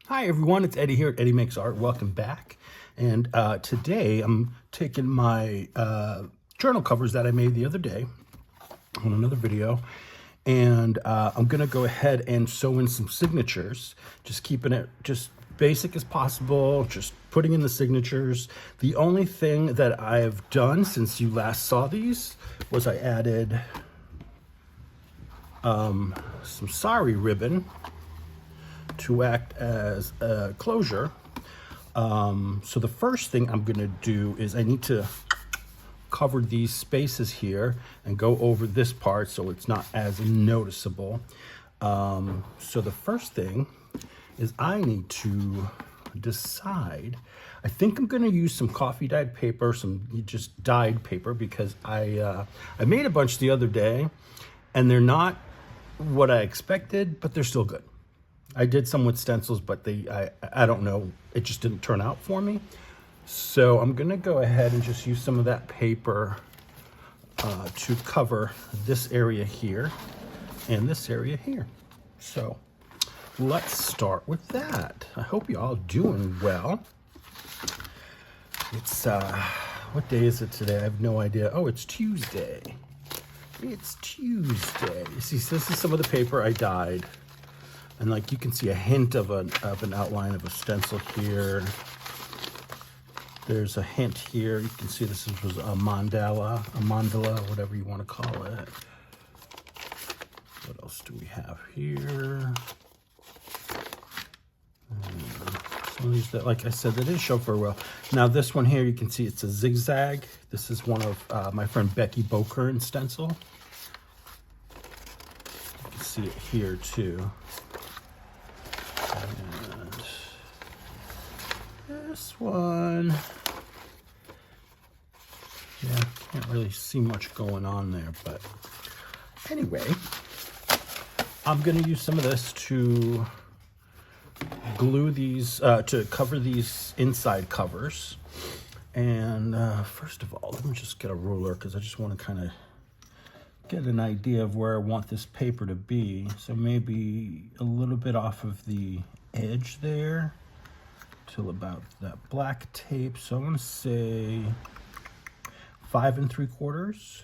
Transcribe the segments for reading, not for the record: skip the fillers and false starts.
Hi everyone, it's Eddie here at Eddie Makes Art. Welcome back. And today I'm taking my journal covers that I made the other day on another video, and I'm gonna go ahead and sew in some signatures, just keeping it just basic as possible, just putting in the signatures. The only thing that I've done since you last saw these was I added some sari ribbon to act as a closure. So the first thing I'm gonna do is I need to cover these spaces here and go over this part so it's not as noticeable. So the first thing is I need to decide. I think I'm gonna use some coffee dyed paper, some just dyed paper, because I made a bunch the other day and they're not what I expected, but they're still good. I did some with stencils, but I don't know, it just didn't turn out for me. So I'm gonna go ahead and just use some of that paper to cover this area here and this area here. So let's start with that. I hope you're all doing well. It's, what day is it today? I have no idea. Oh, it's Tuesday. It's Tuesday. See, so this is some of the paper I dyed. And like you can see a hint of an outline of a stencil here. There's a hint here. You can see this was a mandala, whatever you want to call it. What else do we have here? Some of these that, like I said, they didn't show very well. Now this one here, you can see it's a zigzag. This is one of my friend Becky Bokern's stencil. You can see it here too. And this one, yeah, can't really see much going on there, but anyway, I'm gonna use some of this to glue these, to cover these inside covers. And first of all, let me just get a ruler because I just want to kind of get an idea of where I want this paper to be. So maybe a little bit off of the edge there till about that black tape. So I'm going to say 5 3/4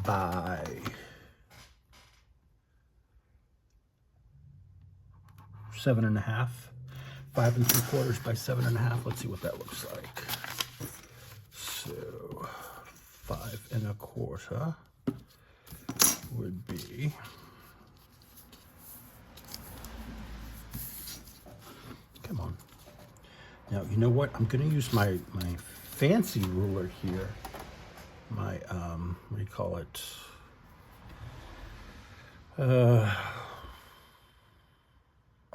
by 7 1/2. 5 3/4 by 7 1/2. Let's see what that looks like. So 5 1/4 would be, come on. Now, you know what? I'm going to use my fancy ruler here. My, what do you call it? I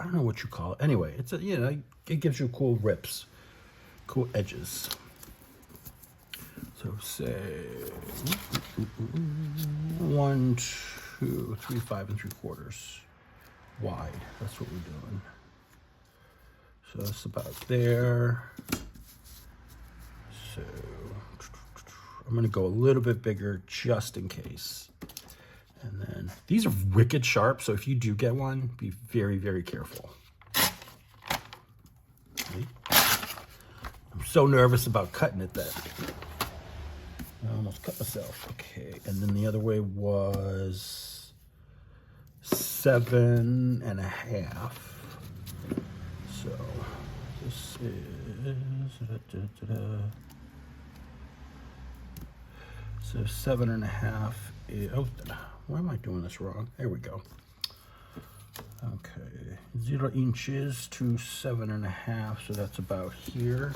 don't know what you call it. Anyway, it's a, you know, it gives you cool rips, cool edges. So say 1 2 3 5 3/4 wide. That's what we're doing. So it's about there. So I'm gonna go a little bit bigger just in case. And then these are wicked sharp, so if you do get one, be very, very careful. Okay. I'm so nervous about cutting it that I almost cut myself. Okay, and then the other way was 7 1/2. So this is so 7 1/2 is, oh, why am I doing this wrong? There we go. Okay, 0 inches to 7 1/2, so that's about here.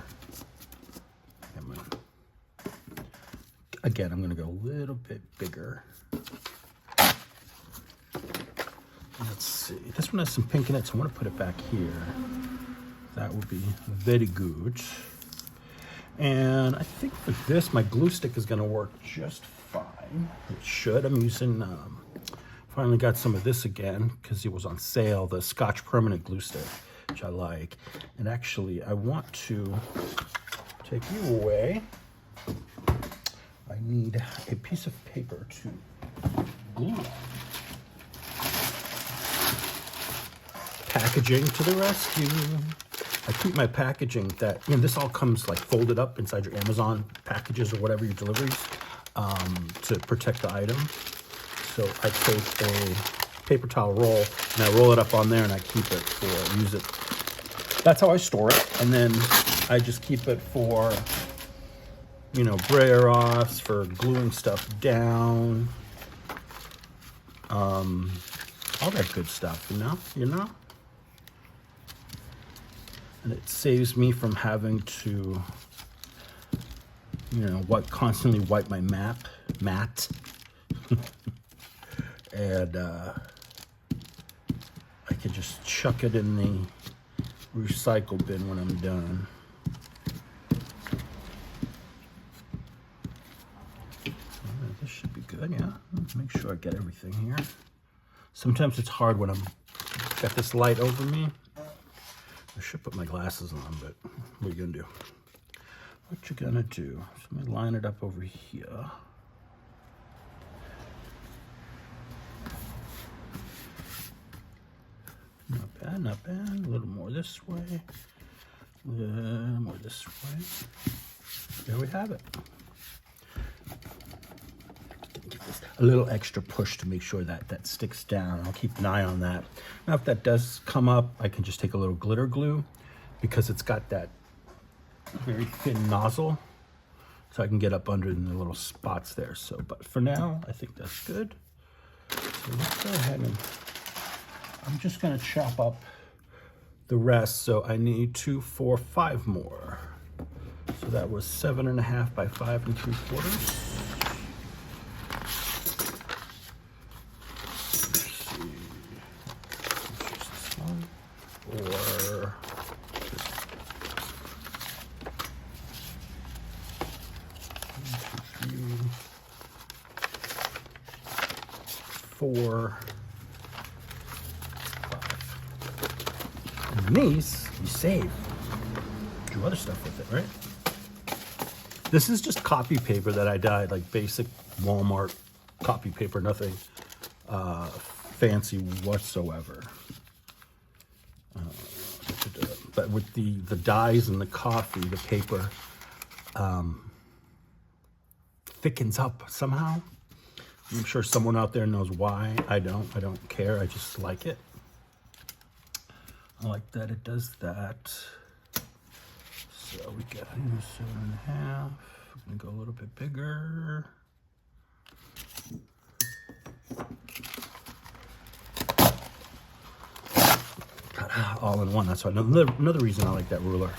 Again, I'm going to go a little bit bigger. Let's see. This one has some pink in it, so I'm going to put it back here. That would be very good. And I think for this, my glue stick is going to work just fine. It should. I'm using, finally got some of this again because it was on sale, the Scotch Permanent glue stick, which I like. And actually, I want to take you away. I need a piece of paper to glue on. packaging to the rescue. I keep my packaging that, this all comes like folded up inside your Amazon packages or whatever your deliveries to protect the item. So I take a paper towel roll and I roll it up on there and I keep it for, use it. That's how I store it. And then I just keep it for, brayer offs, for gluing stuff down. All that good stuff, you know? And it saves me from having to, constantly wipe my mat. And I can just chuck it in the recycle bin when I'm done. This should be good, yeah. Make sure I get everything here. Sometimes it's hard when I'm got this light over me. I should put my glasses on, but what are you gonna do? What you gonna do? So let me line it up over here. Not bad, not bad. A little more this way. More this way. There we have it. A little extra push to make sure that that sticks down. I'll keep an eye on that. Now, if that does come up, I can just take a little glitter glue because it's got that very thin nozzle, so I can get up under in the little spots there. So, but for now, I think that's good. So let's go ahead and I'm just gonna chop up the rest. So I need 2, 4, 5 more. So that was 7.5 by 5 3/4. Or 4, 5. And these you save. Do other stuff with it, right? This is just copy paper that I dyed, like basic Walmart copy paper, nothing fancy whatsoever. But with the dyes and the coffee, the paper thickens up somehow. I'm sure someone out there knows why. I don't care. I just like it. I like that it does that. So we got 7.5. I'm gonna go a little bit bigger. All in one. That's why another reason I like that ruler.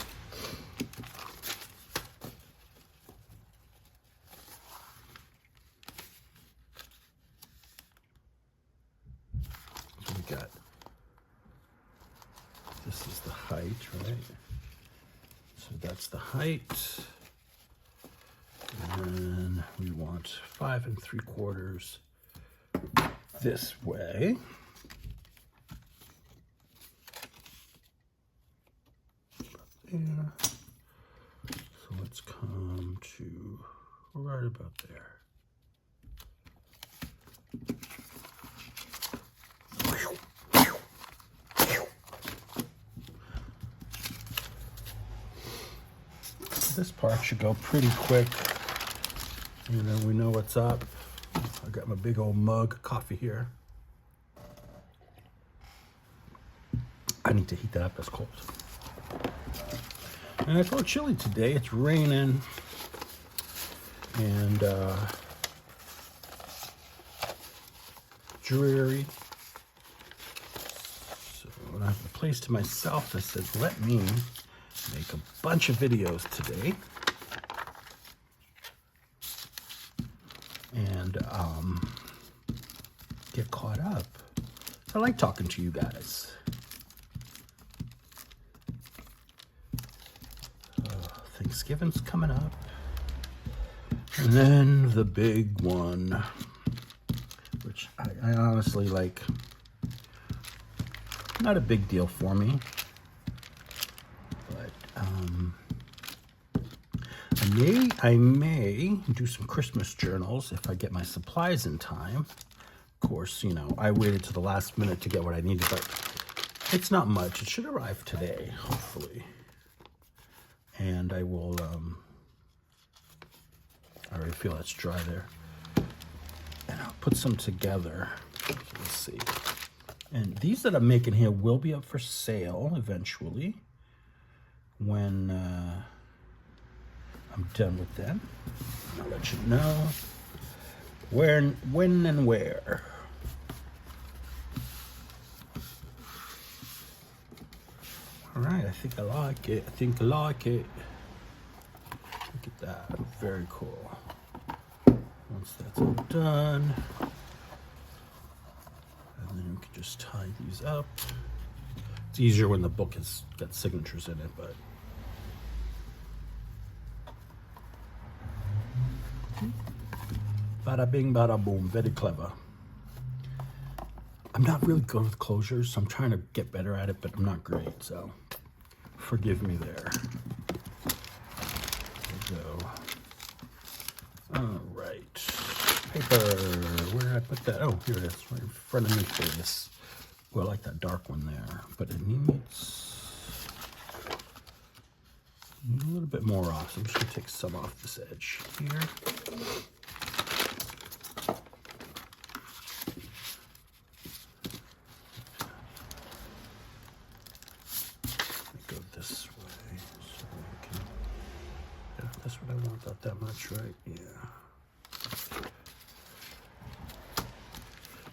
So we got, this is the height, right? So that's the height. And then we want 5 3/4 this way. Yeah. So let's come to right about there. This part should go pretty quick. We know what's up. I got my big old mug of coffee here. I need to heat that up. It's cold. And it's a little chilly today. It's raining. And dreary. So when I have a place to myself, I said, let me make a bunch of videos today. And get caught up. I like talking to you guys. Thanksgiving's coming up. And then the big one, which I honestly like, not a big deal for me. But I may do some Christmas journals if I get my supplies in time. Of course, I waited to the last minute to get what I needed, but It's not much. It should arrive today, hopefully. And I will, I already feel it's dry there. And I'll put some together. Let's see. And these that I'm making here will be up for sale eventually when I'm done with them. I'll let you know when and where. All right, I think I like it. Look at that, very cool. Once that's all done, and then you can just tie these up. It's easier when the book has got signatures in it, but bada bing, bada boom, very clever. I'm not really good with closures, so I'm trying to get better at it, but I'm not great, so forgive me there. There we go. All right. Paper, where did I put that? Oh, here it is, right in front of me for this. Well, I like that dark one there, but it needs a little bit more off, so I'm just gonna take some off this edge here. That much, right? Yeah.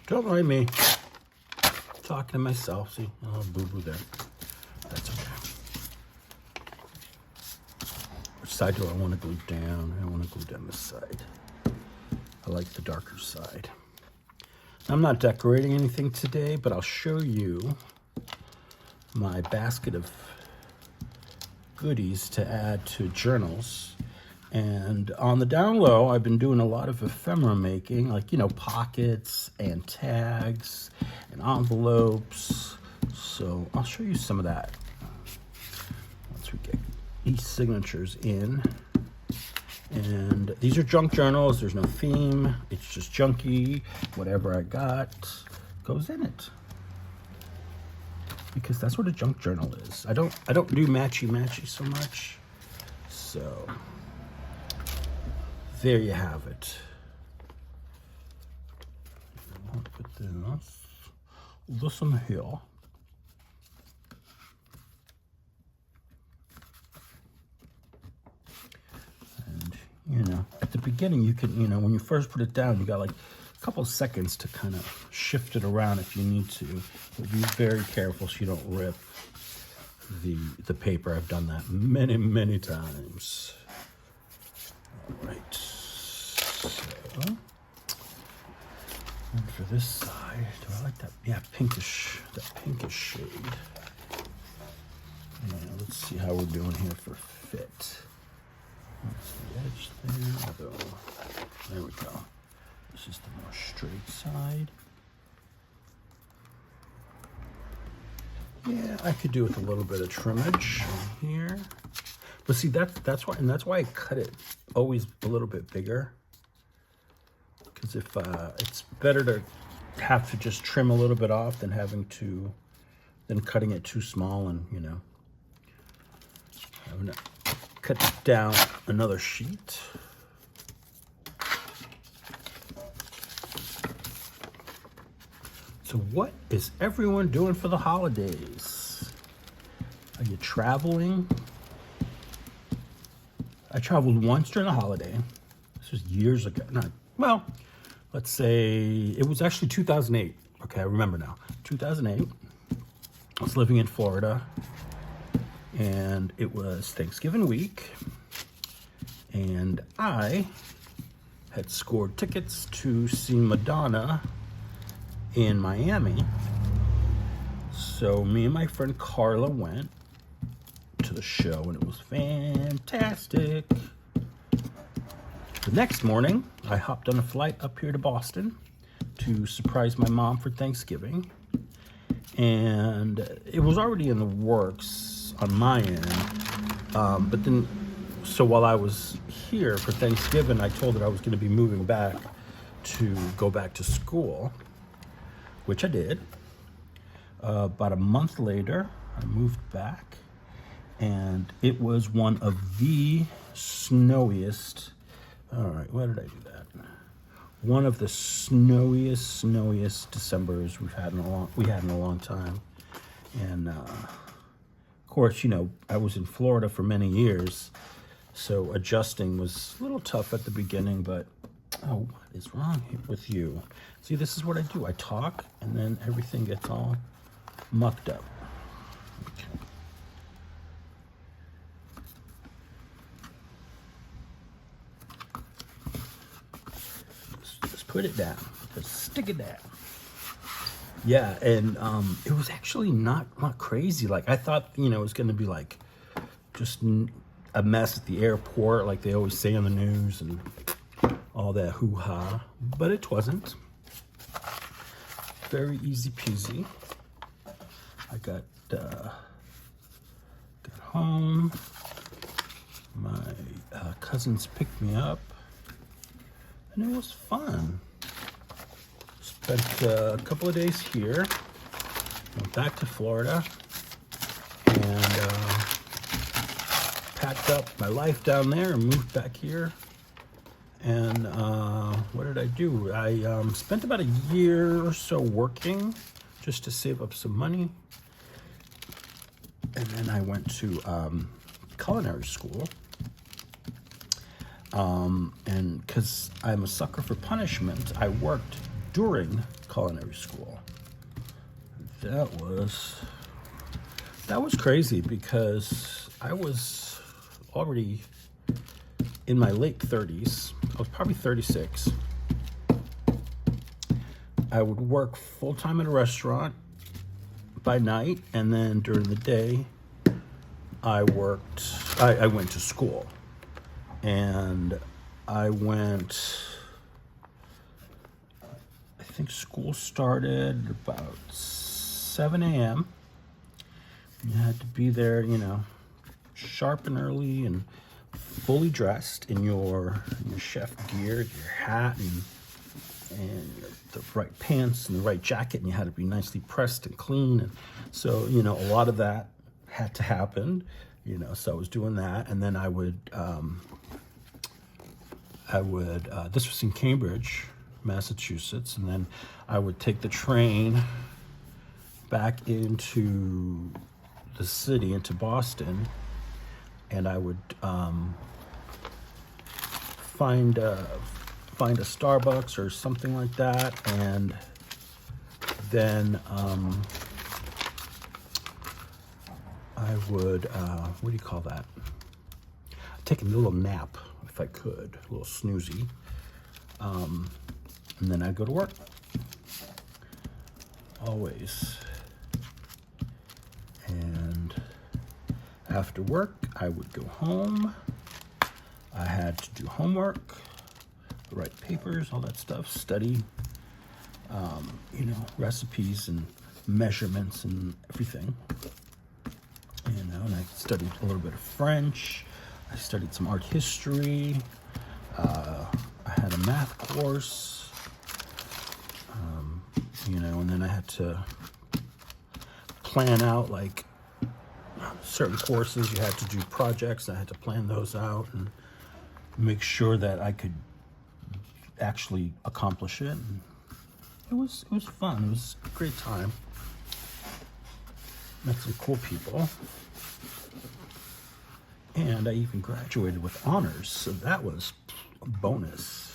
Don't mind me talking to myself. See, a little boo-boo there. That's okay. Which side do I want to glue down? I want to glue down this side. I like the darker side. I'm not decorating anything today, but I'll show you my basket of goodies to add to journals. And on the down low, I've been doing a lot of ephemera making, like, you know, pockets and tags and envelopes. So I'll show you some of that once we get these signatures in. And these are junk journals. There's no theme. It's just junky. Whatever I got goes in it. Because that's what a junk journal is. I don't do matchy so much. So there you have it. I'll put this in here. And, you know, at the beginning, you can, you know, when you first put it down, you got like a couple seconds to kind of shift it around if you need to. But be very careful so you don't rip the paper. I've done that many times. All right. So, and for this side, do I like that? Yeah, pinkish, that pinkish shade. Yeah, let's see how we're doing here for fit. That's the edge there. Although, there we go. This is the more straight side. Yeah, I could do with a little bit of trimmage here. But see, that's why I cut it always a little bit bigger. Because if it's better to have to just trim a little bit off than cutting it too small and, you know, having to cut down another sheet. So what is everyone doing for the holidays? Are you traveling? I traveled once during the holiday. This was years ago. Well, let's say it was actually 2008. Okay, I remember now. 2008. I was living in Florida, and it was Thanksgiving week, and I had scored tickets to see Madonna in Miami. So me and my friend Carla went to the show, and it was fantastic. The next morning, I hopped on a flight up here to Boston to surprise my mom for Thanksgiving. And it was already in the works on my end. But then, so while I was here for Thanksgiving, I told her I was going to be moving back to go back to school, which I did. About a month later, I moved back, and it was one of the snowiest. All right, why did I do that? One of the snowiest Decembers we had in a long time, and of course, I was in Florida for many years, so adjusting was a little tough at the beginning. But oh, what is wrong with you? See, this is what I do. I talk, and then everything gets all mucked up. Okay. Just put it down. Just stick it down. Yeah, and it was actually not crazy. Like I thought, it was going to be like just a mess at the airport, like they always say on the news and all that hoo-ha. But it wasn't. Very easy peasy. I got home. My cousins picked me up, and it was fun. Spent a couple of days here. Went back to Florida, and packed up my life down there and moved back here. And what did I do? I spent about a year or so working just to save up some money. And then I went to culinary school. And because I'm a sucker for punishment, I worked during culinary school. That was crazy because I was already in my late 30s. I was probably 36. I would work full-time at a restaurant by night, and then during the day, I went to school. And I think school started about 7 a.m. You had to be there, sharp and early and fully dressed in your chef gear, your hat, and the right pants and the right jacket, and you had to be nicely pressed and clean. And so, a lot of that had to happen, so I was doing that. And then I would this was in Cambridge, Massachusetts, and then I would take the train back into the city, into Boston, and I would find a Starbucks or something like that, and then I would what do you call that? I'd take a little nap if I could, a little snoozy, and then I'd go to work. Always. And after work, I would go home. I had to do homework, write papers, all that stuff, study, recipes and measurements and everything. And I studied a little bit of French. I studied some art history. I had a math course, and then I had to plan out like certain courses. You had to do projects. I had to plan those out and make sure that I could actually accomplish it. And it was fun. It was a great time. Met some cool people. And I even graduated with honors, so that was a bonus.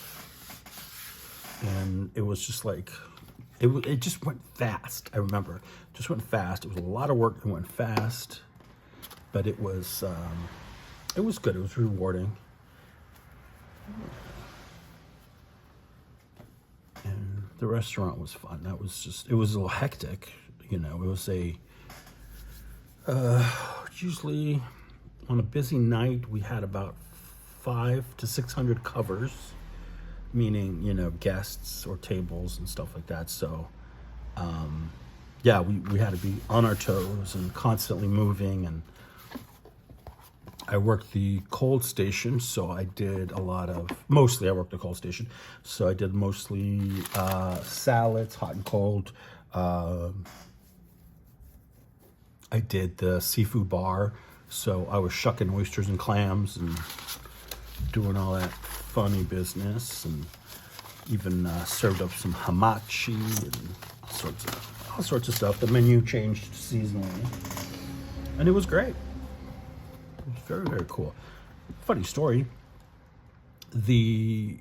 And it was just like, it just went fast. I remember, it just went fast. It was a lot of work. It went fast, but it was good. It was rewarding. And the restaurant was fun. It was a little hectic. It was usually on a busy night, we had about 500 to 600 covers, meaning, guests or tables and stuff like that. So, we had to be on our toes and constantly moving. And I worked the cold station, so I did mostly I worked the cold station. So I did mostly salads, hot and cold, I did the seafood bar, so I was shucking oysters and clams and doing all that funny business, and even served up some hamachi and all sorts of stuff. The menu changed seasonally, and it was great. It was very, very cool. Funny story. The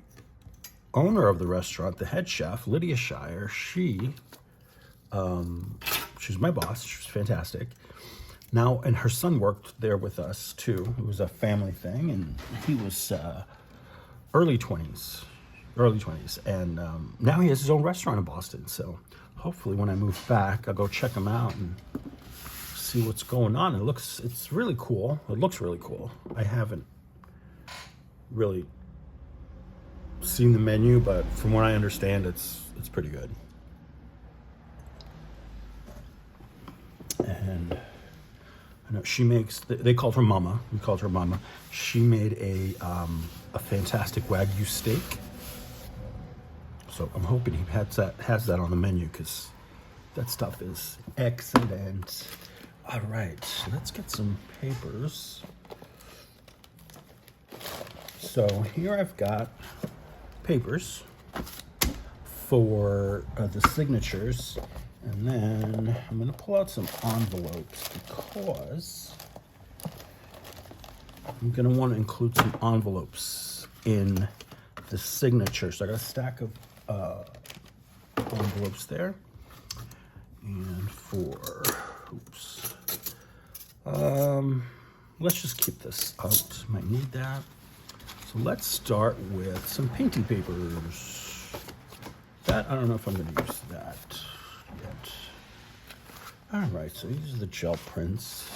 owner of the restaurant, the head chef, Lydia Shire, she's my boss. She was fantastic. Now, and her son worked there with us too. It was a family thing, and he was early 20s, and now he has his own restaurant in Boston. So hopefully, when I move back, I'll go check him out and see what's going on. It's really cool. It looks really cool. I haven't really seen the menu, but from what I understand, it's pretty good. And I know she makes. They called her Mama. We called her Mama. She made a fantastic Wagyu steak. So I'm hoping he has that on the menu, because that stuff is excellent. All right, let's get some papers. So here I've got papers for the signatures, and then I'm going to pull out some envelopes, because I'm going to want to include some envelopes in the signature. So I got a stack of envelopes there, and let's just keep this out. Might need that. So let's start with some painting papers. That, I don't know if I'm going to use that yet. All right, so these are the gel prints.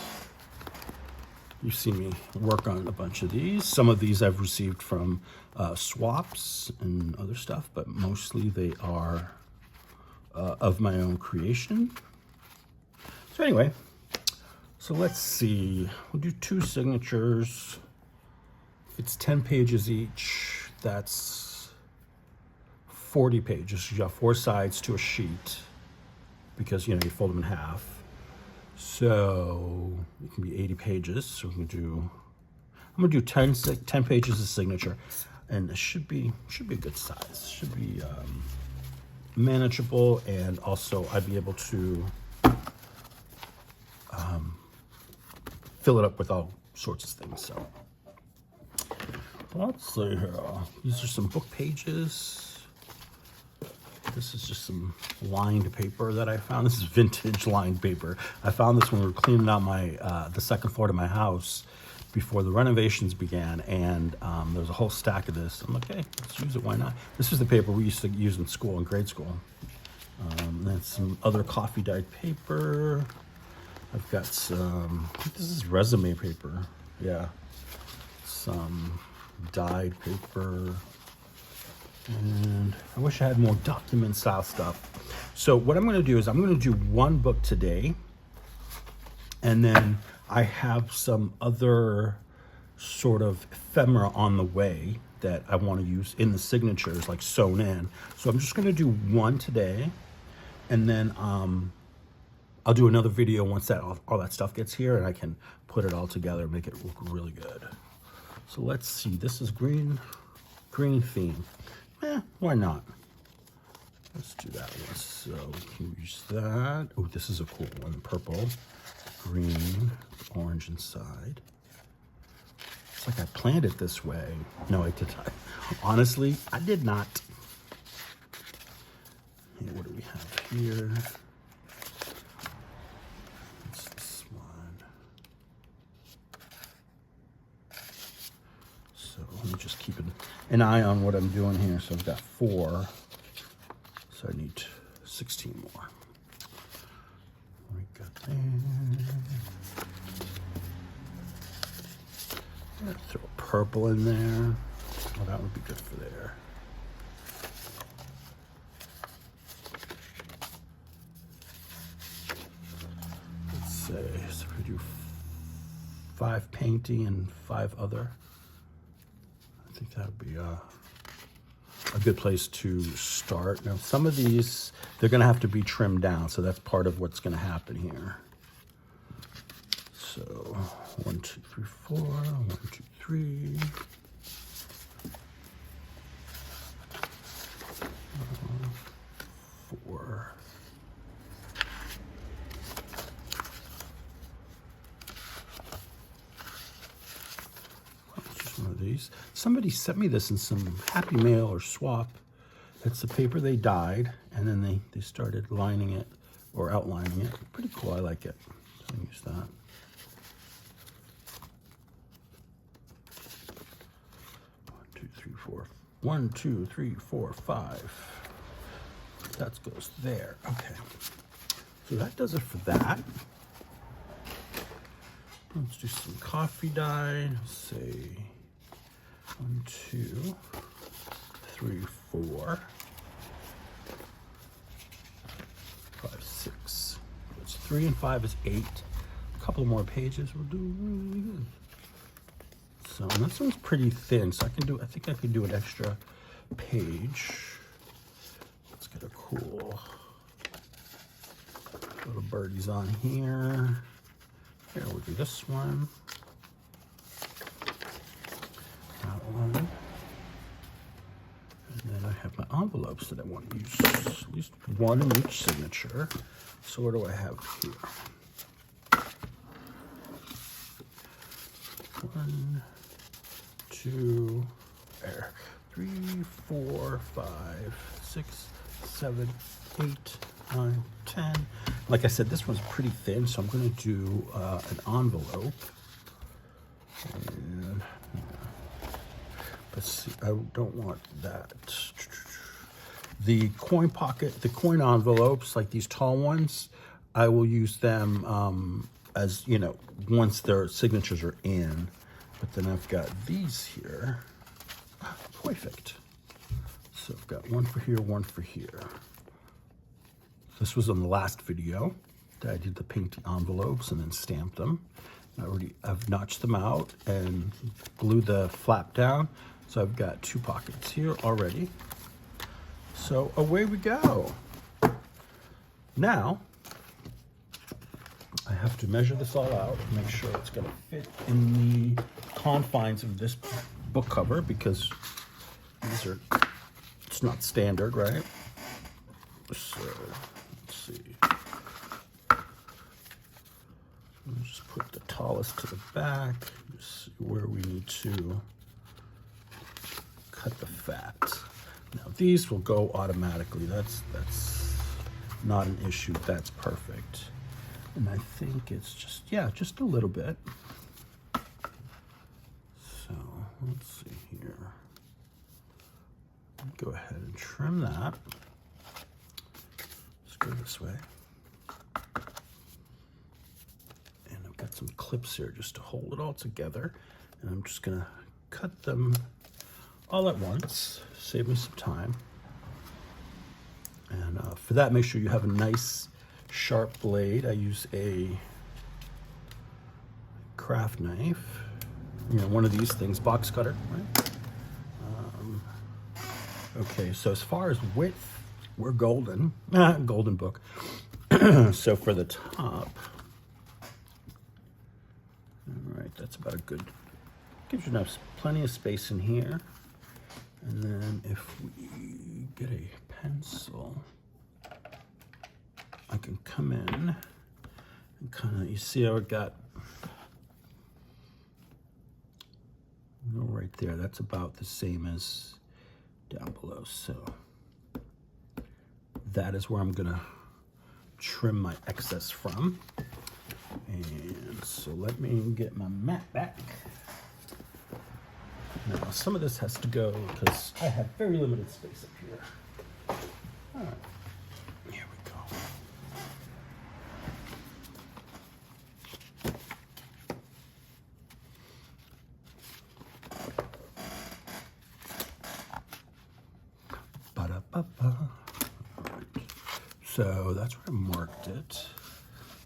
You've seen me work on a bunch of these. Some of these I've received from swaps and other stuff, but mostly they are of my own creation. So anyway, so let's see. We'll do 2 signatures. It's 10 pages each. That's 40 pages. You got 4 sides to a sheet, because you fold them in half. So it can be 80 pages. So I'm gonna do 10 pages of signature, and it should be a good size. Should be manageable, and also I'd be able to fill it up with all sorts of things. So let's see here. These are some book pages. This is just some lined paper that I found. This is vintage lined paper. I found this when we were cleaning out the second floor to my house before the renovations began, and there was a whole stack of this. I'm like, hey, let's use it. Why not? This is the paper we used to use in school, in grade school. Then some other coffee dyed paper. I've got some. I think this is resume paper. Yeah, some dyed paper. And I wish I had more document style stuff. So what I'm going to do is I'm going to do 1 book today, and then I have some other sort of ephemera on the way that I want to use in the signatures, like sewn in. So I'm just going to do 1 today, and then I'll do another video once all that stuff gets here, and I can put it all together and make it look really good. So let's see. This is green theme. Why not? Let's do that one. So we can use that. Oh, this is a cool one. Purple, green, orange inside. It's like I planned it this way. No, I did not. Honestly, I did not. Hey, what do we have here? What's this one? So let me just keep an eye on what I'm doing here. So I've got 4. So I need 16 more. We got there. Let's throw purple in there. Oh, that would be good for there. Let's say, so we do 5 painting and 5 other. I think that would be a good place to start. Now, some of these, they're going to have to be trimmed down, so that's part of what's going to happen here. 4, 1, 2, 3. 4. It's just one of these. Somebody sent me this in some Happy Mail or Swap. It's the paper they dyed, and then they started lining it or outlining it. Pretty cool. I like it. So I'll use that. One, two, three, four, 5. That goes there. Okay. So that does it for that. Let's do some coffee dye. Say 1, 2, 3, 4, 5, 6. It's 3 and 5 is 8. A couple more pages will do really good. So this one's pretty thin, so I think I can do an extra page. Let's get a cool little birdies on here. Here we'll do this one. That one. And then I have my envelopes that I want to use at least one in each signature. So what do I have here? 1, 2, there. 3, 4, 5, 6, 7, 8, 9, 10. Like I said, this one's pretty thin, so I'm going to do an envelope. And, but see, I don't want that. The coin pocket, the coin envelopes, like these tall ones, I will use them as, you know, once their signatures are in. But then I've got these here. Perfect. So I've got one for here, one for here. This was on the last video that I did the painting envelopes and then stamped them. I've notched them out and glued the flap down. So I've got 2 pockets here already. So away we go. Now, I have to measure this all out and make sure it's going to fit in the confines of this book cover, because these are, it's not standard, right? So let's see. Let's just put the tallest to the back. Just see where we need to cut the fat. Now these will go automatically. That's not an issue. That's perfect. And I think it's just, yeah, just a little bit. So let's see here. Go ahead and trim that. Let's go this way. And I've got some clips here just to hold it all together. And I'm just gonna cut them all at once, save me some time. And for that, make sure you have a nice sharp blade. I use a craft knife, you know, one of these things, box cutter, right? Okay, so as far as width, we're golden, golden book. So for the top, all right, that's about a good, gives you enough, plenty of space in here. And then if we get a pencil, I can come in and kind of, you see how it got, you know, right there. That's about the same as down below. So that is where I'm gonna trim my excess from. And so let me get my mat back. Now some of this has to go because I have very limited space up here. All right. Here we go. Ba-da-ba-ba. All right. So that's where I marked it.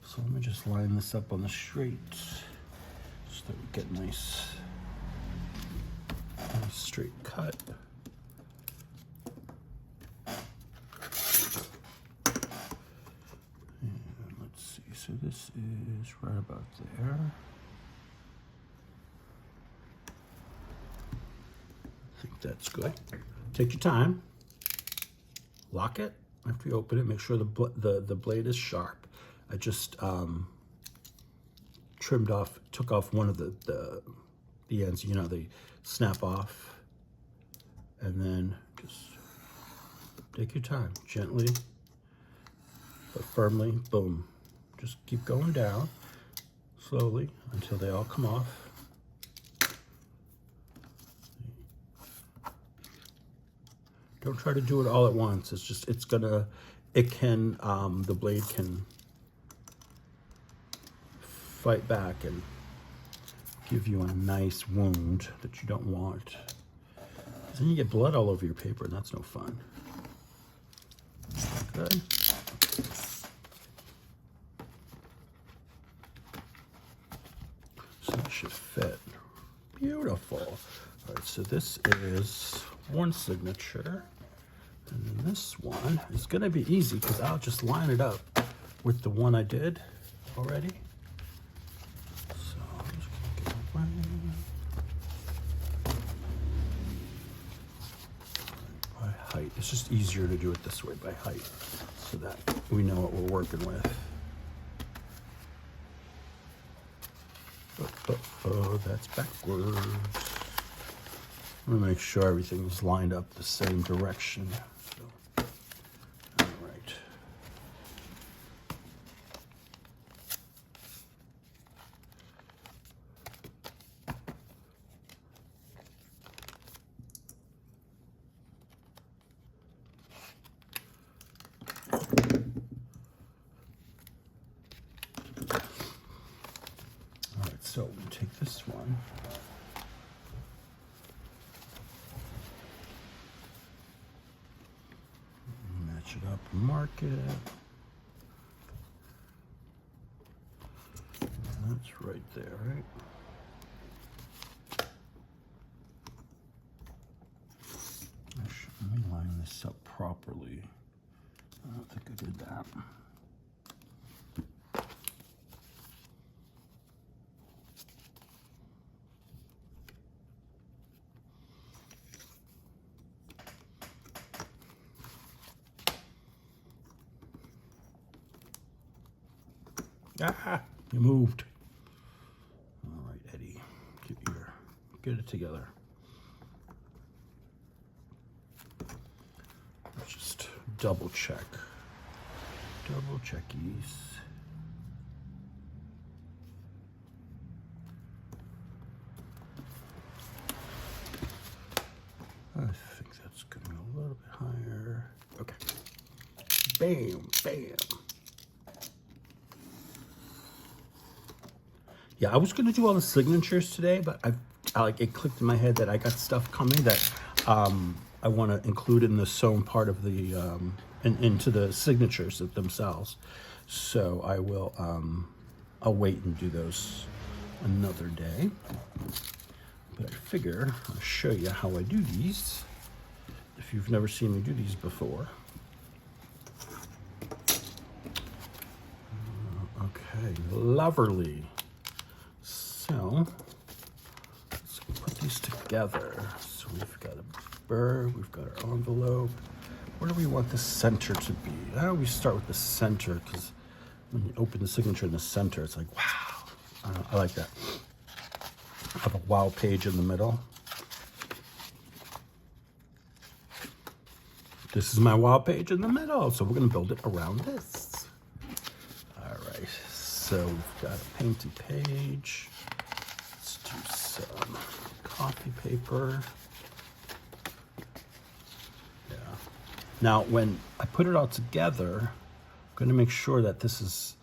So let me just line this up on the straight so that we get nice straight cut. And let's see, so this is right about there. That's good. Take your time. Lock it after you open it. Make sure the blade is sharp. I just took off one of the ends. You know, they snap off, and then just take your time, gently but firmly. Boom. Just keep going down slowly until they all come off. Don't try to do it all at once. It's just, the blade can fight back and give you a nice wound that you don't want. 'Cause then you get blood all over your paper, and that's no fun. Okay. So that should fit. Beautiful. All right, so this is one signature. And then this one is going to be easy because I'll just line it up with the one I did already. So I'm just going to get away. By height. It's just easier to do it this way, by height, so that we know what we're working with. Oh, that's backwards. I'm going to make sure everything is lined up the same direction. So, all right. All right, so we take this one. Match it up, mark it. That's right there, right? Let me line this up properly. I don't think I did that. Ah, you moved. All right, Eddie, get it together. Let's just double checkies. I think that's going a little bit higher. Okay. Bam, bam. Yeah, I was going to do all the signatures today, but it clicked in my head that I got stuff coming that I want to include in the sewn part of the into the signatures themselves. So I will I'll wait and do those another day. But I figure I'll show you how I do these if you've never seen me do these before. Okay, lovely. So let's put these together. So we've got a burr, we've got our envelope. Where do we want the center to be? How do we start with the center? Because when you open the signature in the center, it's like, wow. I like that. I have a wow page in the middle. This is my wow page in the middle. So we're going to build it around this. All right. So we've got a painted page. Let's do some copy paper. Yeah. Now, when I put it all together, I'm going to make sure that this is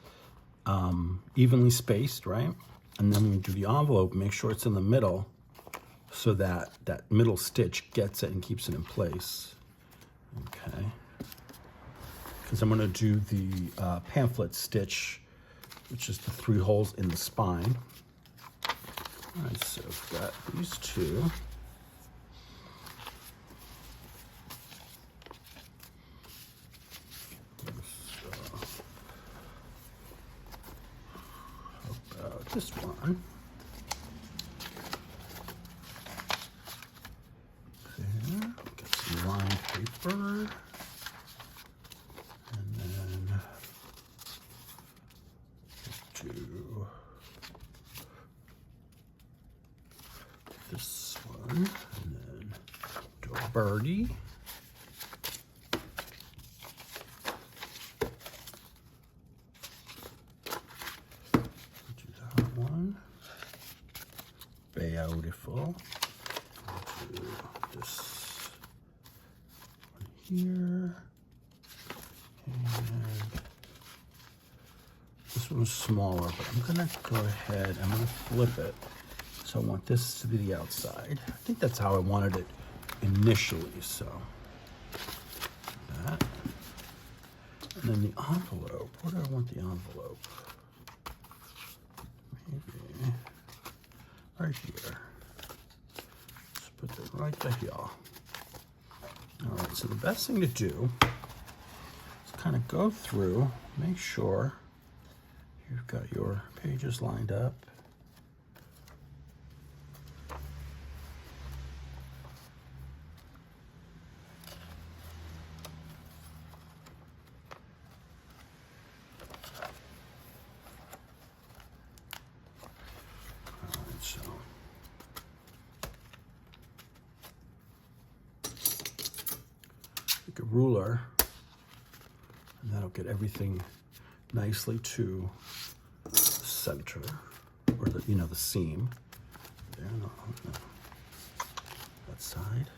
evenly spaced, right? And then when we do the envelope, make sure it's in the middle so that that middle stitch gets it and keeps it in place. Okay. Because I'm going to do the pamphlet stitch, which is the 3 holes in the spine. All right, so I've got these two. How about this one? and then do a birdie. Do that one. Beautiful. Do this one here. And this one's smaller, but I'm gonna go ahead, I'm gonna flip it. So I want this to be the outside. I think that's how I wanted it initially, so that. And then the envelope, where do I want the envelope? Maybe right here. Let's put that right there. All right, so the best thing to do is kind of go through, make sure you've got your pages lined up. So take a ruler, and that'll get everything nicely to the center, or the the seam. There, no, that side.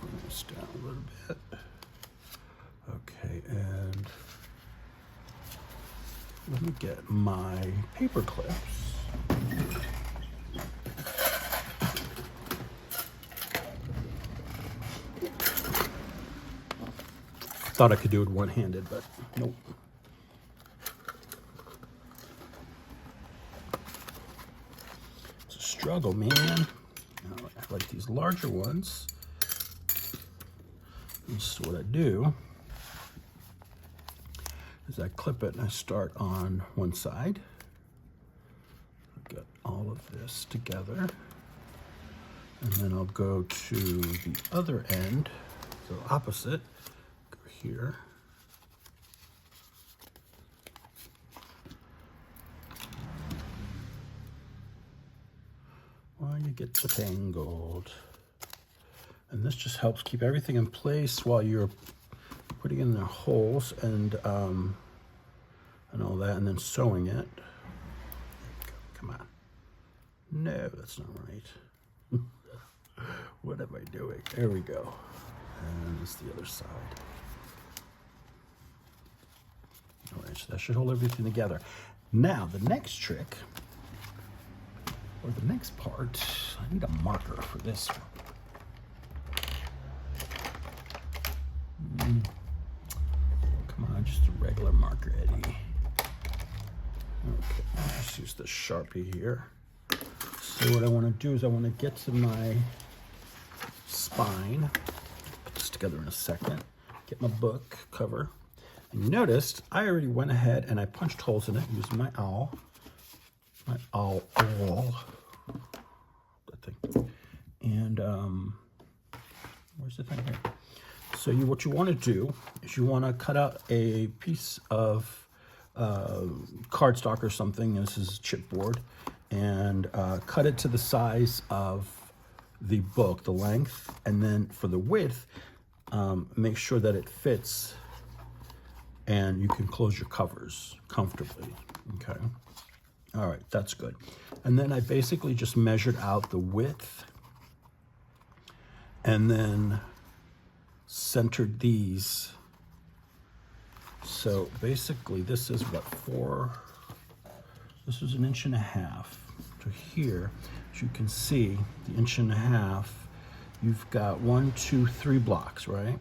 Bring this down a little bit. Okay, and let me get my paper clips. Thought I could do it one-handed, but nope. It's a struggle, man. Now, I like these larger ones. This is what I do. Is I clip it and I start on one side. I've got all of this together. And then I'll go to the other end, so opposite, go here. While you get the tangled. And this just helps keep everything in place while you're putting in the holes and all that, and then sewing it. Come on. No, that's not right. What am I doing? There we go. And it's the other side. All right, so that should hold everything together. Now, the next trick, or the next part, I need a marker for this one. Come on, just a regular marker, Eddie. Okay, I'll just use the Sharpie here. So what I want to do is I want to get to my spine. Put this together in a second. Get my book cover. And you noticed I already went ahead and I punched holes in it using my owl. My owl. That thing. And where's the thing here? So what you want to do is you want to cut out a piece of cardstock or something. This is chipboard, and cut it to the size of the book, the length, and then for the width, make sure that it fits, and you can close your covers comfortably. Okay. All right, that's good. And then I basically just measured out the width, and then centered these. So basically this is what, this is 1.5 inches. So here, as you can see, the 1.5 inches, you've got 1, 2, 3 blocks, right?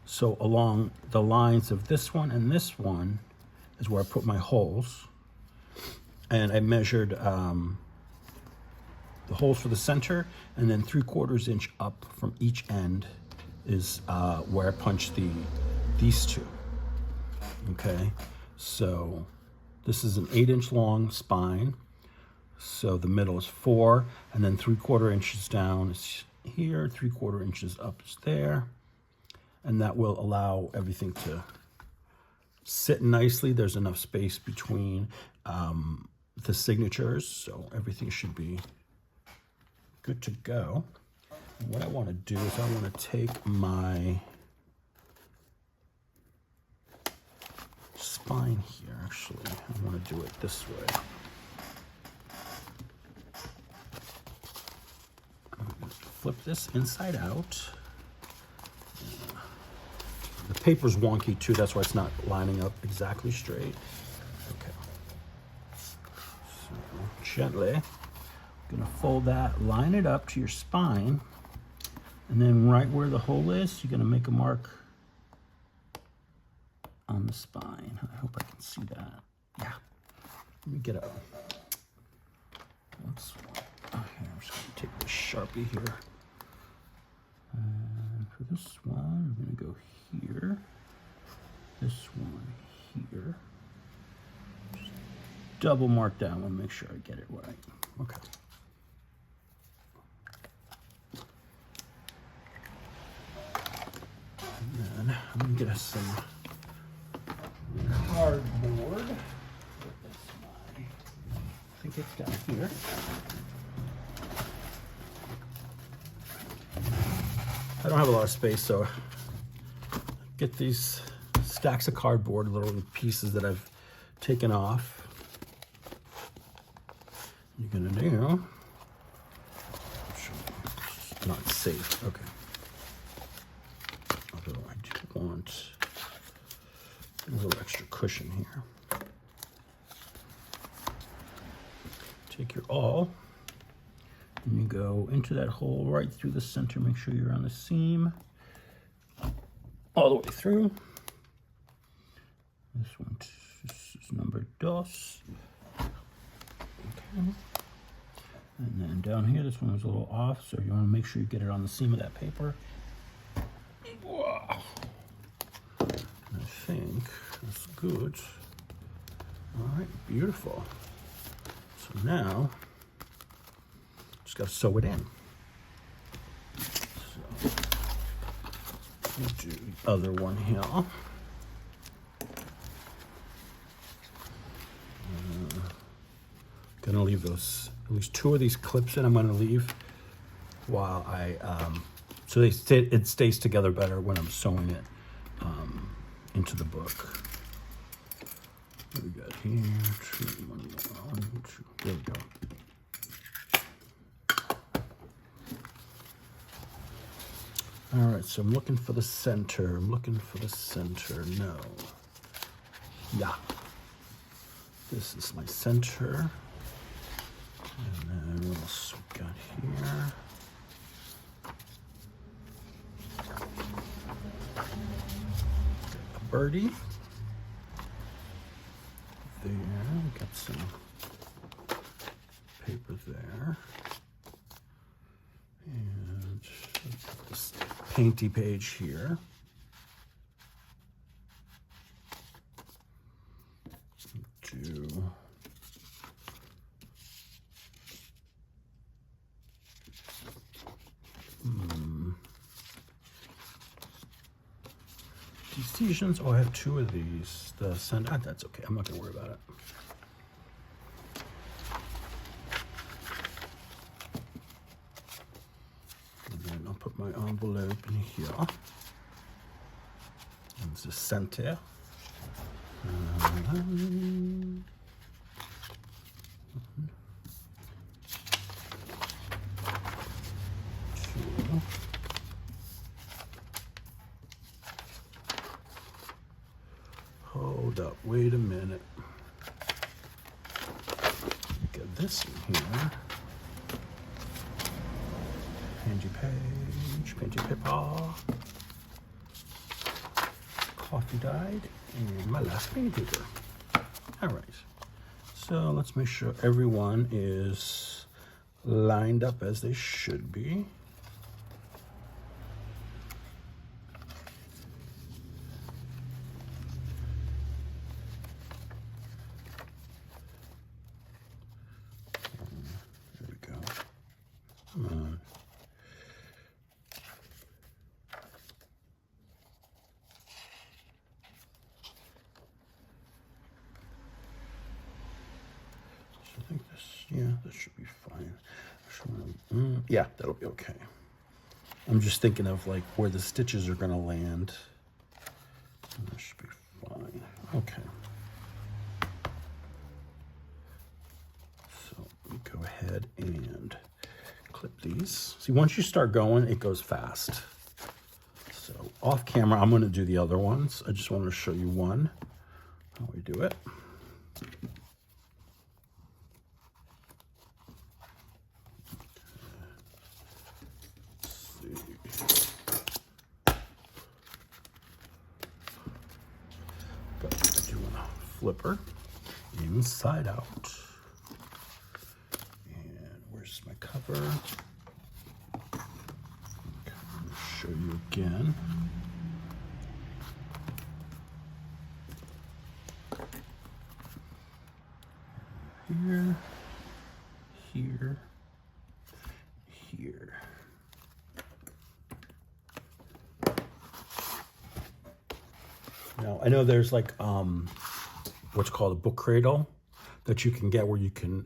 So along the lines of this one and this one is where I put my holes. And I measured the holes for the center, and then 3/4 inch up from each end is where I punched these two. Okay, so this is an 8-inch long spine. So the middle is 4, and then 3/4 inches down is here, 3/4 inches up is there, and that will allow everything to sit nicely. There's enough space between the signatures, so everything should be good to go. And what I want to do is I want to take my spine here, actually. I want to do it this way. I'm going to flip this inside out. The paper's wonky too, that's why it's not lining up exactly straight. Okay. So gently, I'm gonna fold that, line it up to your spine, and then right where the hole is, you're gonna make a mark on the spine. I hope I can see that. Yeah. Let me get a. Oops. Okay, I'm just gonna take this Sharpie here. And for this one, I'm gonna go here. This one here. Just double mark that one, make sure I get it right. Okay. And then I'm gonna get us some cardboard. I think it's down here. I don't have a lot of space, so get these stacks of cardboard, little pieces that I've taken off. You're gonna do, not safe, okay. Although I do want a little extra cushion here. Take your awl, and you go into that hole right through the center. Make sure you're on the seam all the way through. This one is number dos. Okay. And then down here, this one was a little off, so you want to make sure you get it on the seam of that paper. Wow. I think that's good. All right, beautiful. So now, just got to sew it in. So, we'll do the other one here. Gonna leave those, at least 2 of these clips in. I'm gonna leave while I, so it stays together better when I'm sewing it into the book. What we got here? 2, 1, 2. There we go. All right, so I'm looking for the center. I'm looking for the center. No. Yeah. This is my center. And then what else we got here? A birdie. There, got some paper there. And this painty page here. Do decisions. Oh, I have 2 of these. The send. That's okay. I'm not gonna worry about it. And then I'll put my envelope in here. And the center. 1, 2. Hold up, wait a minute. Get this in here. Handy page, painty paper, coffee dyed, and my last painting paper. All right, so let's make sure everyone is lined up as they should be. There we go. Come on. Yeah, that should be fine. Yeah, that'll be okay. I'm just thinking of like where the stitches are going to land. That should be fine. Okay. So let me go ahead and clip these. See, once you start going, it goes fast. So off camera, I'm going to do the other ones. I just wanted to show you one, how we do it. Flipper inside out. And where's my cover? Okay, let me show you again. Here, here, here. Now I know there's like what's called a book cradle that you can get where you can,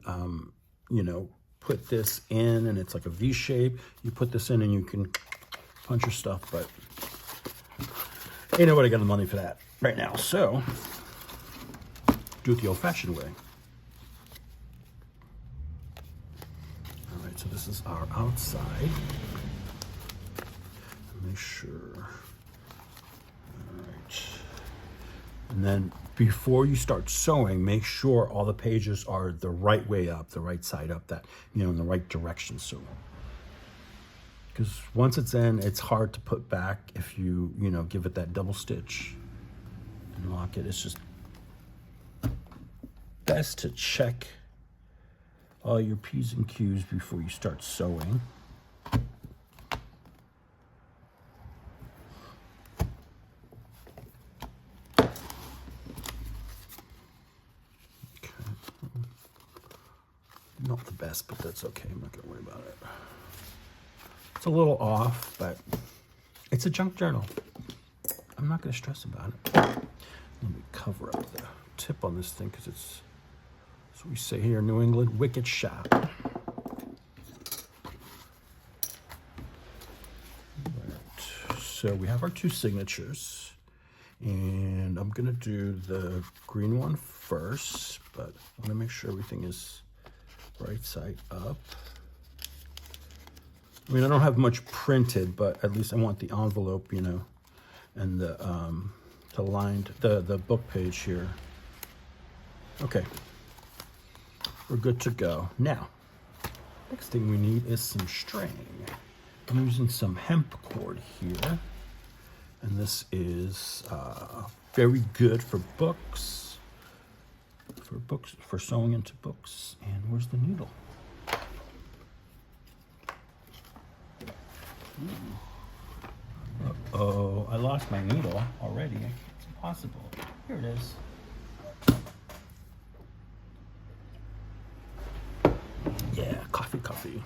you know, put this in and it's like a V shape. You put this in and you can punch your stuff, but ain't nobody got the money for that right now. So do it the old fashioned way. All right, so this is our outside. Make sure. All right. And then before you start sewing, make sure all the pages are the right way up, the right side up, that, you know, in the right direction. So, because once it's in, it's hard to put back if you, you know, give it that double stitch and lock it. It's just best to check all your P's and Q's before you start sewing. Not the best, but that's okay. I'm not going to worry about it. It's a little off, but it's a junk journal. I'm not going to stress about it. Let me cover up the tip on this thing because it's, as we say here in New England, wicked sharp. Right. So we have our two signatures, and I'm going to do the green one first, but I want to make sure everything is right side up. I mean, I don't have much printed, but at least I want the envelope, you know, and the lined the book page here. Okay, we're good to go. Now, next thing we need is some string. I'm using some hemp cord here, and this is very good for books. For sewing into books. And where's the needle? Uh-oh, I lost my needle already. It's impossible. Here it is. Yeah, coffee.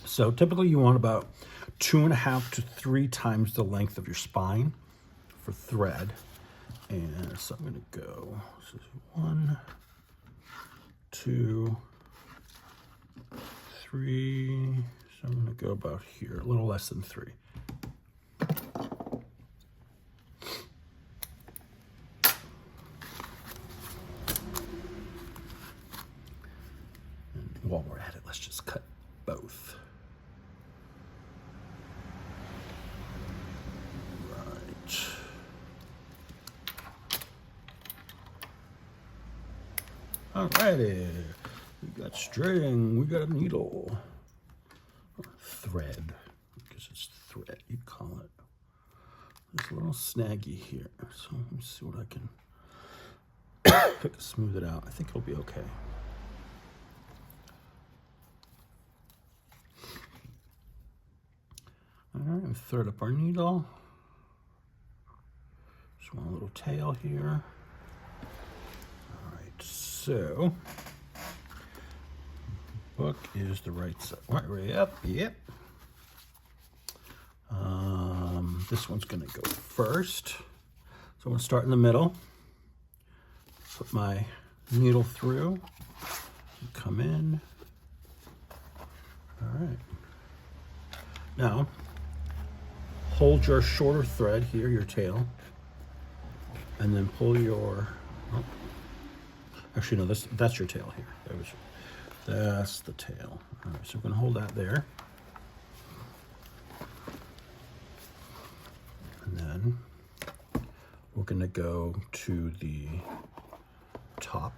So typically you want about 2.5 to 3 times the length of your spine for thread. And so I'm going to go, this is 1, 2, 3. So I'm going to go about here, a little less than 3. And while we're at it, let's just cut both. Alrighty, we got string, we got a needle, or thread, because it's thread, you'd call it. There's a little snaggy here, so let me see what I can pick to smooth it out. I think it'll be okay. Alright, and thread up our needle. Just want a little tail here. So, book is the right side. Right up, yep. This one's going to go first. So I'm going to start in the middle. Put my needle through. come in. All right. Now, hold your shorter thread here, your tail, and then pull your, oh, actually no, that's your tail here. That's the tail. All right, so we're gonna hold that there. And then we're gonna go to the top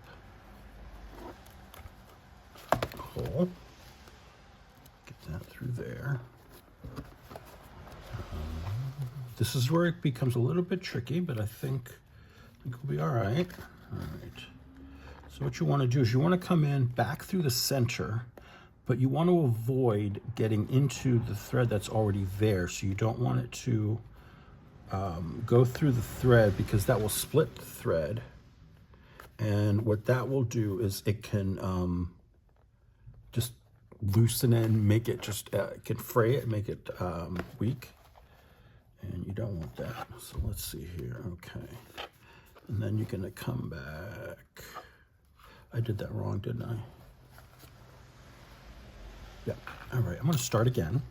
hole. Get that through there. This is where it becomes a little bit tricky, but I think we'll be all right. All right. So what you want to do is you want to come in back through the center, but you want to avoid getting into the thread that's already there. So you don't want it to go through the thread, because that will split the thread. And what that will do is it can just loosen it and make it just, it can fray it, make it weak. And you don't want that. So let's see here. Okay. And then you're going to come back. I did that wrong, didn't I? Yeah. All right. I'm going to start again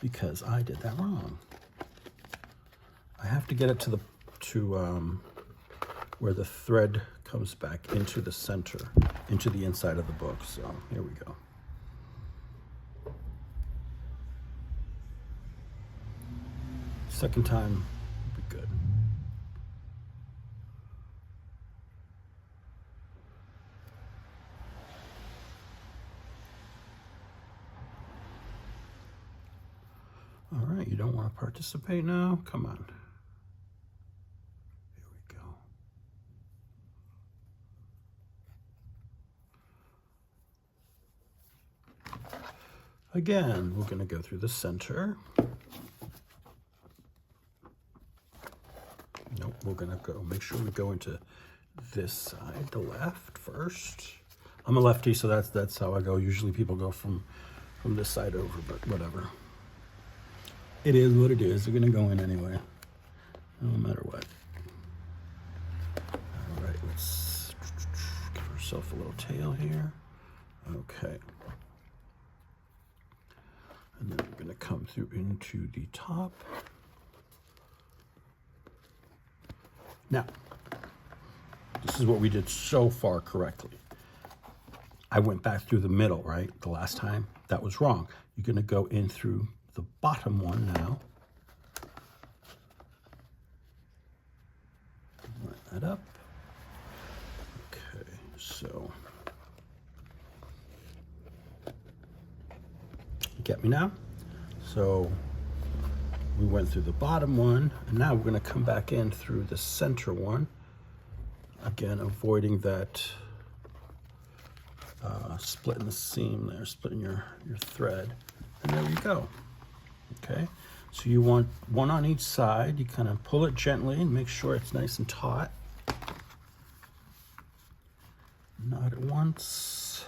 because I did that wrong. I have to get it to where the thread comes back into the center, into the inside of the book. So here we go. Second time will be good. All right, you don't want to participate now? Come on. Here we go. Again, we're going to go through the center. Nope, we're gonna go, make sure we go into this side, the left first. I'm a lefty, so that's how I go. Usually people go from this side over, but whatever. It is what it is. We're gonna go in anyway, no matter what. All right, let's give ourselves a little tail here. Okay. And then we're gonna come through into the top. Now, this is what we did so far correctly. I went back through the middle, right? The last time, that was wrong. You're gonna go in through the bottom one now. Line that up. Okay, so. You get me now? So, we went through the bottom one, and now we're going to come back in through the center one. Again, avoiding that splitting the seam there, splitting your thread. And there you go. Okay, so you want one on each side. You kind of pull it gently and make sure it's nice and taut. Not at once.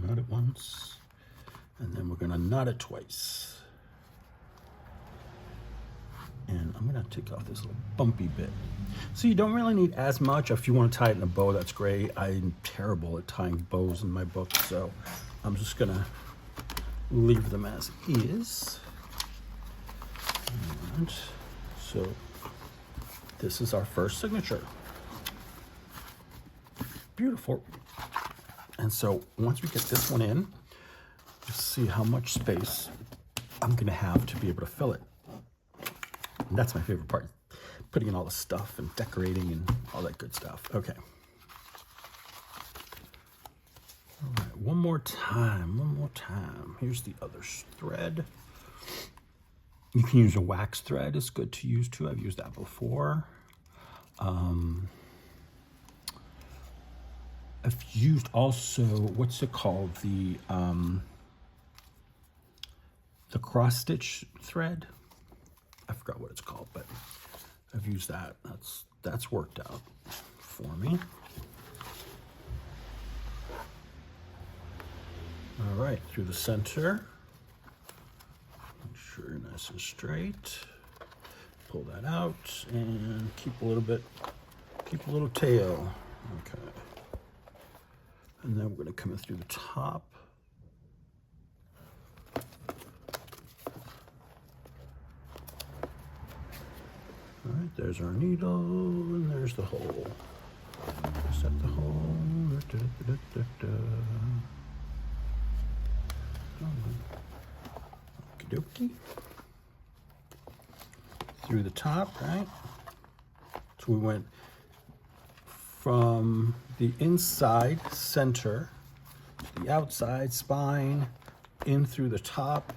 Not at once. And then we're gonna knot it twice. And I'm gonna take off this little bumpy bit. So you don't really need as much. If you want to tie it in a bow, that's great. I'm terrible at tying bows in my book, so I'm just gonna leave them as is. And so this is our first signature. Beautiful. And so once we get this one in, just see how much space I'm gonna have to be able to fill it. And that's my favorite part, putting in all the stuff and decorating and all that good stuff. Okay. All right, one more time. Here's the other thread. You can use a wax thread, it's good to use too. I've used that before. I've used also, what's it called? The cross stitch thread. I forgot what it's called, but I've used that. That's worked out for me. All right, through the center. Make sure you're nice and straight. Pull that out and keep a little bit Keep a little tail. Okay. And then we're going to come in through the top. All right, there's our needle, and there's the hole. Set the hole. Da, da, da, da, da. Okie dokie. Through the top, right? So we went from the inside center to the outside spine, in through the top,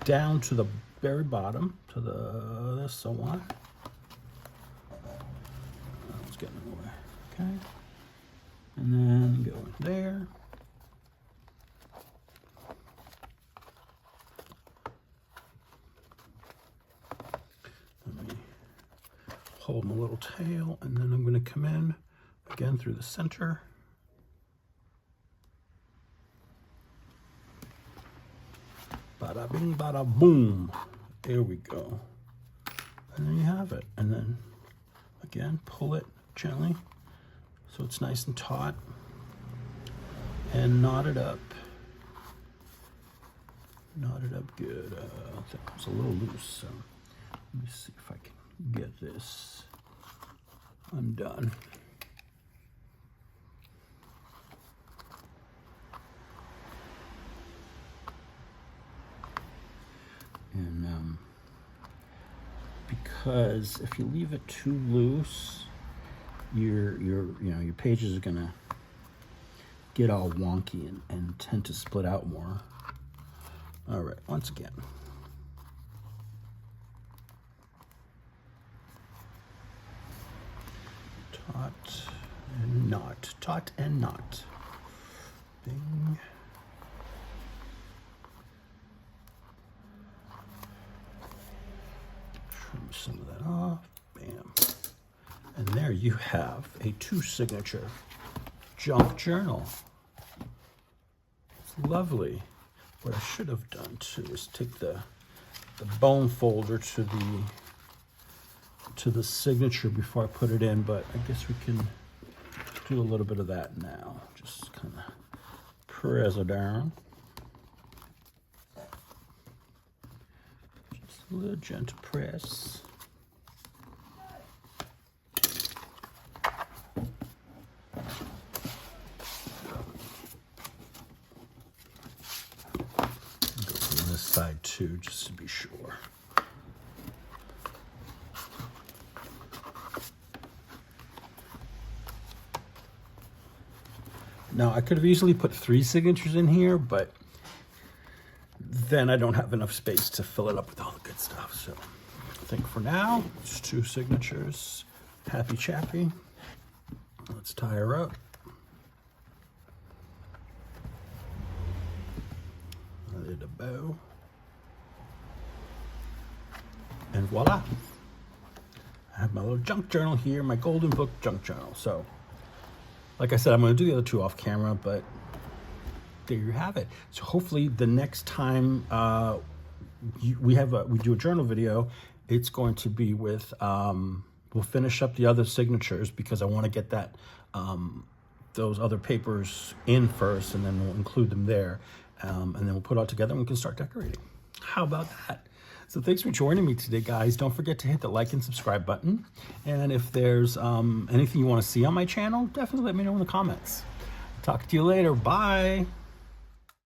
down to the very bottom, to the so on. Let's get in the way. Okay. And then go in there. Let me hold my little tail, and then I'm going to come in again through the center. Bada bing, bada boom. There we go. And then you have it. And then again, pull it gently so it's nice and taut. And knot it up. Knot it up good. I think it's a little loose, so let me see if I can get this undone. And because if you leave it too loose, your pages are gonna get all wonky and tend to split out more. All right, once again. Taut and knot, taut and knot. Bing. Trim some of that off, bam. And there you have a 2-signature junk journal. It's lovely. What I should have done too is take the bone folder to the signature before I put it in, but I guess we can do a little bit of that now. Just kind of press it down. Just a little gentle press. Side too, just to be sure. Now I could have easily put 3 signatures in here, but then I don't have enough space to fill it up with all the good stuff. So I think for now, it's 2 signatures. Happy chappy. Let's tie her up. I did a bow. And voila, I have my little junk journal here, my golden book junk journal. So, like I said, I'm going to do the other 2 off camera, but there you have it. So hopefully the next time we do a journal video, it's going to be with, we'll finish up the other signatures because I want to get that those other papers in first, and then we'll include them there, and then we'll put it all together and we can start decorating. How about that? So thanks for joining me today, guys. Don't forget to hit the like and subscribe button. And if there's anything you want to see on my channel, definitely let me know in the comments. Talk to you later. Bye.